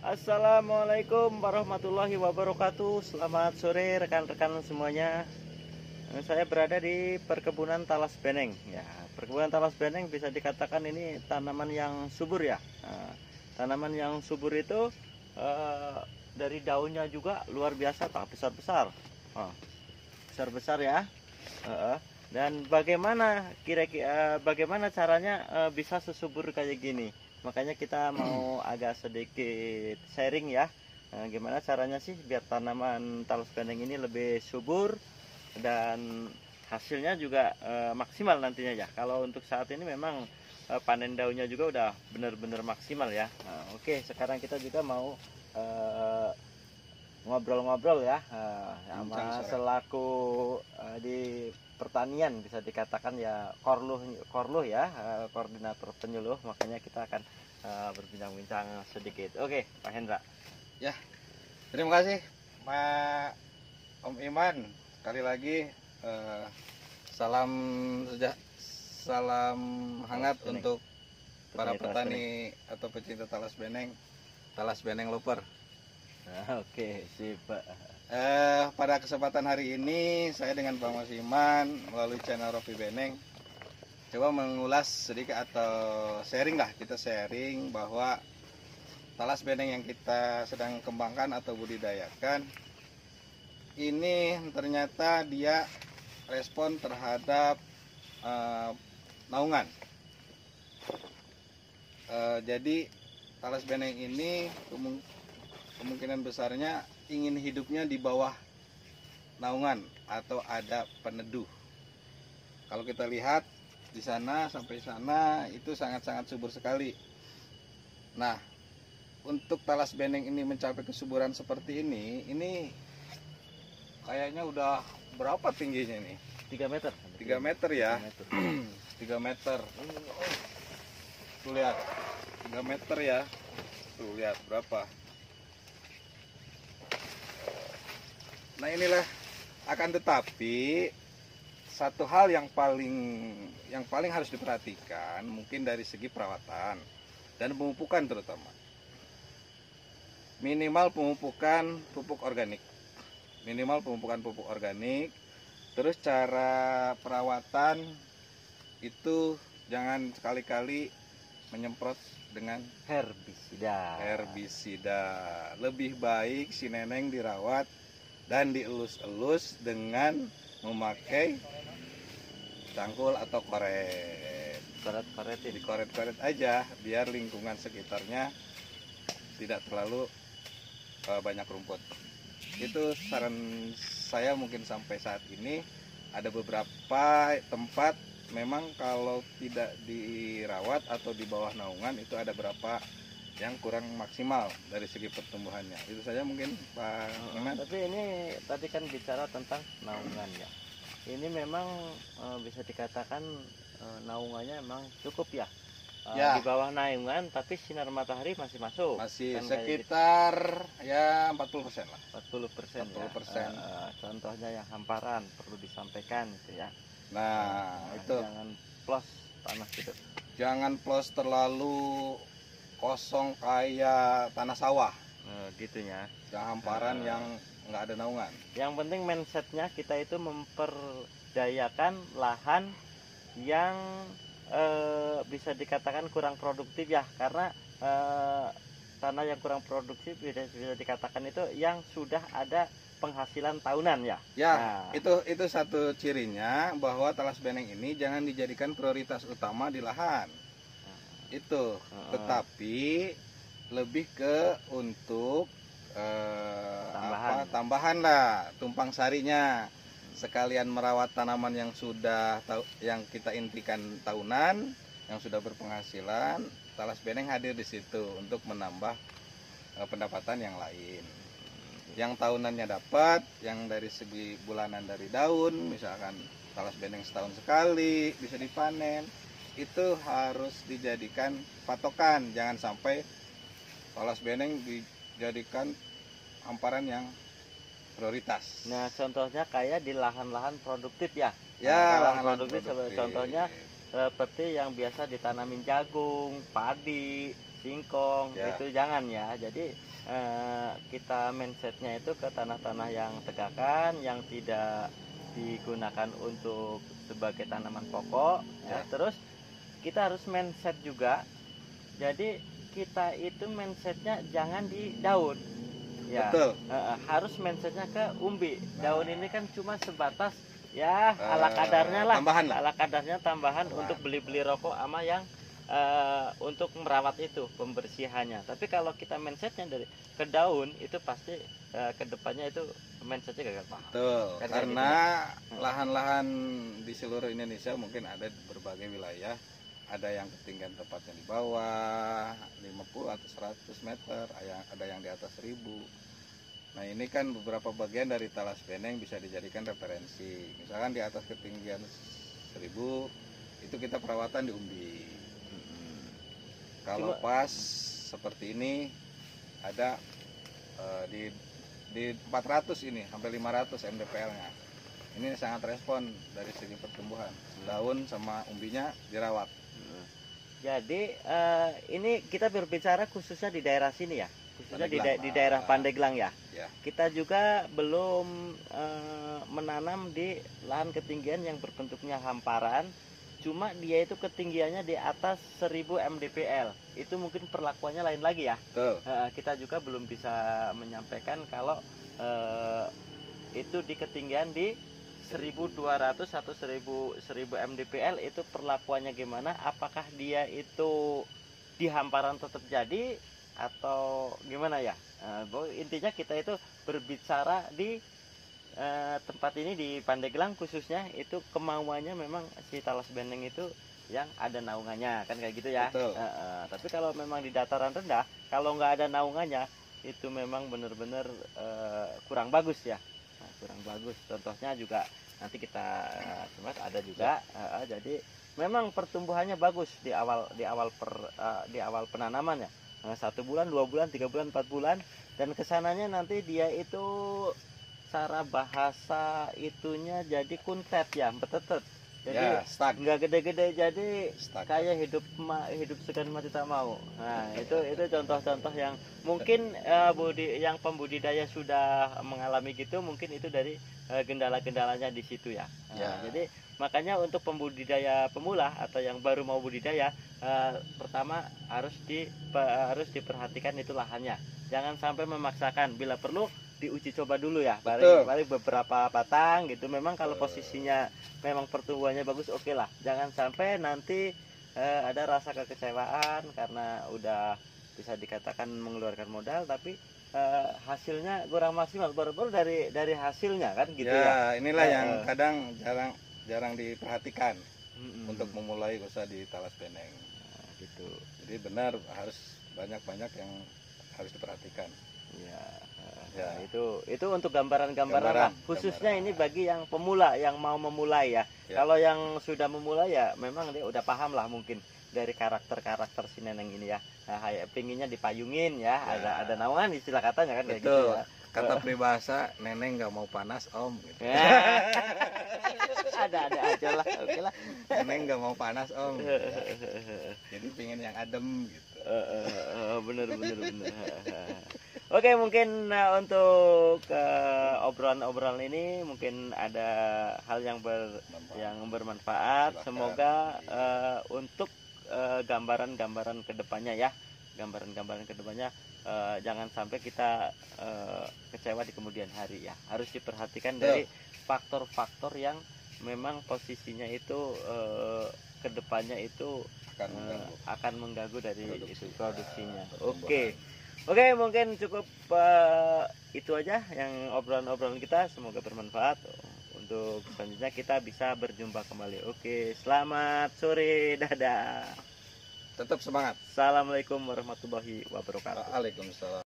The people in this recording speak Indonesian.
Assalamualaikum warahmatullahi wabarakatuh. Selamat sore rekan-rekan semuanya. Saya berada di perkebunan talas beneng. Ya, perkebunan talas beneng bisa dikatakan ini tanaman yang subur ya. Tanaman yang subur itu dari daunnya juga luar biasa, tak besar-besar. Besar-besar ya. Dan bagaimana kira-kira bagaimana caranya bisa sesubur kayak gini? Makanya kita mau agak sedikit sharing ya. Gimana caranya sih biar tanaman talas beneng ini lebih subur dan hasilnya juga maksimal nantinya ya. Kalau untuk saat ini memang panen daunnya juga udah benar-benar maksimal ya. Oke, sekarang kita juga mau ngobrol-ngobrol ya sama selaku di pertanian, bisa dikatakan ya korluh ya, koordinator penyuluh. Makanya kita akan berbincang-bincang sedikit. Oke, Pak Hendra. Ya, terima kasih Pak Om Iman. Sekali lagi salam hangat untuk para petani atau pecinta talas beneng loper. Oke, sip Pak. Pada kesempatan hari ini saya dengan Pak Mas Iman melalui channel Rofi Beneng coba mengulas sedikit atau sharing bahwa talas beneng yang kita sedang kembangkan atau budidayakan ini ternyata dia respon terhadap naungan. Jadi talas beneng ini kemungkinan besarnya ingin hidupnya di bawah naungan atau ada peneduh. Kalau kita lihat di sana sampai sana itu sangat-sangat subur sekali. Nah, untuk talas beneng ini mencapai kesuburan seperti ini kayaknya udah berapa tingginya nih? 3 meter. 3 meter ya. 3 meter. Tuh lihat. 3 meter ya. Tuh lihat berapa. Nah, inilah akan tetapi satu hal yang paling harus diperhatikan mungkin dari segi perawatan dan pemupukan terutama. Minimal pemupukan pupuk organik. Terus cara perawatan itu jangan sekali-kali menyemprot dengan herbisida. Lebih baik si neneng dirawat dan dielus-elus dengan memakai cangkul atau koret. Dikoret-koret aja biar lingkungan sekitarnya tidak terlalu banyak rumput. Itu saran saya. Mungkin sampai saat ini ada beberapa tempat memang kalau tidak dirawat atau di bawah naungan itu ada berapa yang kurang maksimal dari segi pertumbuhannya. Itu saja mungkin Pak Iman. Tapi ini tadi kan bicara tentang naungan ya. Ini memang bisa dikatakan naungannya memang cukup ya. Di bawah naungan tapi sinar matahari masih masuk. Masih kan sekitar gitu. Ya 40% lah. 40%. Contohnya yang hamparan perlu disampaikan gitu ya. Nah, itu jangan plos tanah gitu. Jangan plos terlalu kosong kayak tanah sawah gitu ya. Yang hamparan yang nggak ada naungan. Yang penting mindsetnya kita itu memperdayakan lahan yang bisa dikatakan kurang produktif ya, karena tanah yang kurang produktif bisa dikatakan itu yang sudah ada penghasilan tahunan ya. Nah, itu satu cirinya bahwa talas beneng ini jangan dijadikan prioritas utama di lahan. Tetapi lebih ke untuk tambahan lah, tumpang sarinya, sekalian merawat tanaman yang kita intikan tahunan, yang sudah berpenghasilan. Talas beneng hadir di situ untuk menambah pendapatan yang lain. Yang tahunannya dapat, yang dari segi bulanan dari daun, misalkan talas beneng setahun sekali bisa dipanen. Itu harus dijadikan patokan, jangan sampai talas beneng dijadikan hamparan yang prioritas. Nah, contohnya kayak di lahan-lahan produktif ya. Lahan produktif. Contohnya seperti yang biasa ditanamin jagung, padi, singkong, itu jangan ya. Jadi kita mindsetnya itu ke tanah-tanah yang tegakan, yang tidak digunakan untuk sebagai tanaman pokok ya. Terus kita harus mindset juga, jadi kita itu mindsetnya jangan di daun ya. Betul. Harus mindsetnya ke umbi. Daun ini kan cuma sebatas ya ala kadarnya lah, ala kadarnya tambahan untuk beli-beli rokok sama yang untuk merawat itu pembersihannya. Tapi kalau kita mindsetnya dari ke daun, itu pasti kedepannya itu mindsetnya gagal paham. Betul. Kan Karena lahan-lahan di seluruh Indonesia mungkin ada di berbagai wilayah, ada yang ketinggian tempatnya di bawah 50 atau 100 meter, ada yang di atas 1000. Nah ini kan beberapa bagian dari Talas Beneng bisa dijadikan referensi. Misalkan di atas ketinggian 1000 itu kita perawatan di umbi. Kalau pas seperti ini ada di 400 ini sampai 500 mdpl-nya. Ini sangat respon dari segi pertumbuhan. Daun sama umbinya dirawat. Jadi ini kita berbicara khususnya di daerah sini ya, khususnya di daerah Pandeglang ya. Kita juga belum menanam di lahan ketinggian yang berbentuknya hamparan. Cuma dia itu ketinggiannya di atas 1000 mdpl. Itu mungkin perlakuannya lain lagi ya. Kita juga belum bisa menyampaikan kalau itu di ketinggian di 1200 atau 1000 mdpl itu perlakuannya gimana? Apakah dia itu di hamparan tetap jadi atau gimana ya? Intinya kita itu berbicara di tempat ini di Pandeglang khususnya, itu kemauannya memang si Talas Beneng itu yang ada naungannya kan kayak gitu ya. Tapi kalau memang di dataran rendah, kalau nggak ada naungannya itu memang benar-benar kurang bagus ya. Kurang bagus. Contohnya juga nanti kita coba ada juga. Jadi memang pertumbuhannya bagus di awal penanaman ya. 1 bulan, 2 bulan, 3 bulan, 4 bulan, dan kesananya nanti dia itu cara bahasa itunya jadi kuntet ya, betetet. Jadi nggak gede-gede, jadi kayak hidup segan mati tak mau. Nah itu contoh-contoh yang mungkin yang pembudidaya sudah mengalami gitu, mungkin itu dari gendala-gendalanya di situ ya. Jadi makanya untuk pembudidaya pemula atau yang baru mau budidaya, pertama harus diperhatikan itu lahannya. Jangan sampai memaksakan, bila perlu diuji coba dulu ya, balik beberapa batang gitu. Memang kalau posisinya memang pertumbuhannya bagus, oke lah. Jangan sampai nanti ada rasa kekecewaan karena udah bisa dikatakan mengeluarkan modal tapi hasilnya kurang maksimal, baru dari hasilnya kan gitu ya. Inilah yang kadang jarang diperhatikan untuk memulai usaha di Talas Beneng. Gitu. Jadi benar harus banyak yang harus diperhatikan. Itu untuk gambaran-gambaran lah. Khususnya ini bagi yang pemula, yang mau memulai ya. Kalau yang sudah memulai ya memang dia udah paham lah mungkin dari karakter si Neneng ini ya. Nah, pinginnya dipayungin ya. Ada naungan istilah katanya kan kayak gitu ya. Kata peribahasa, Neneng nggak mau panas om gitu. Ada aja lah, oke lah. Neneng nggak mau panas om. Jadi pengen yang adem gitu. Bener. Oke, mungkin untuk obrolan ini mungkin ada hal yang bermanfaat. Semoga untuk gambaran-gambaran kedepannya ya, jangan sampai kita kecewa di kemudian hari ya. Harus diperhatikan dari faktor-faktor yang memang posisinya itu kedepannya itu akan mengganggu dari produksinya. Oke, mungkin cukup itu aja yang obrolan kita. Semoga bermanfaat. Untuk selanjutnya kita bisa berjumpa kembali. Oke, selamat sore, dadah. Tetap semangat. Assalamualaikum warahmatullahi wabarakatuh. Waalaikumsalam.